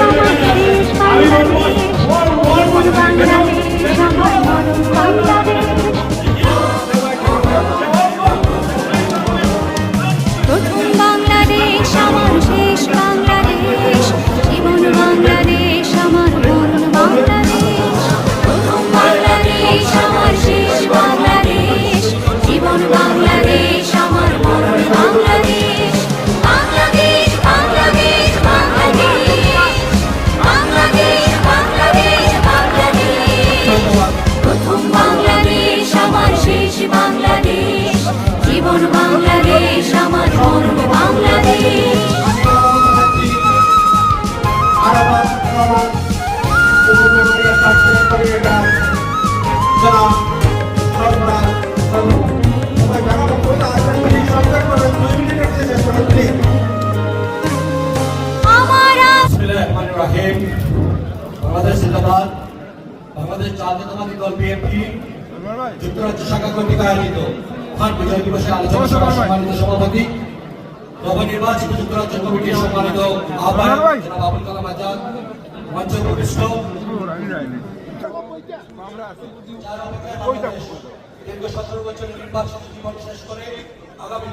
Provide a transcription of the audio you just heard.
আমার দেশ বাংলাদেশ, জীবন বাংলাদেশ আমার মরণ বাংলাদেশ। প্রথম বাংলাদেশ আমার শেষ বাংলাদেশ, জীবন বাংলাদেশ আমার মরণ বাংলাদেশ। প্রথম বাংলাদেশ আমার শেষ বাংলাদেশ, জীবন বাংলাদেশ আমার মরণ বাংলাদেশ। বাংলাদেশ বাংলাদেশ বাংলাদেশ, বাংলাদেশ বাংলাদেশ বাংলাদেশ। প্রথম বাংলাদেশ আমার শেষ বাংলাদেশ, জীবন বাংলাদেশ আমার মরণ বাংলাদেশ। বাংলাদেশ জিন্দাবাদ। বাংলাদেশ জাতীয়তাবাদী দল বিএনপি যুক্তরাজ্য শাখা কর্তৃক আয়োজিত মহান বিজয় দিবসের আলোচনা সভার সম্মানিত সভাপতি, নবনির্বাচিত যুক্তরাজ্য কমিটির সম্মানিত আহ্বায়ক জনাব আবুল কালাম আজাদ, মঞ্চ প্রবিষ্ট দীর্ঘ 17 বছরের নির্বাচন জীবন শেষ করে আগামী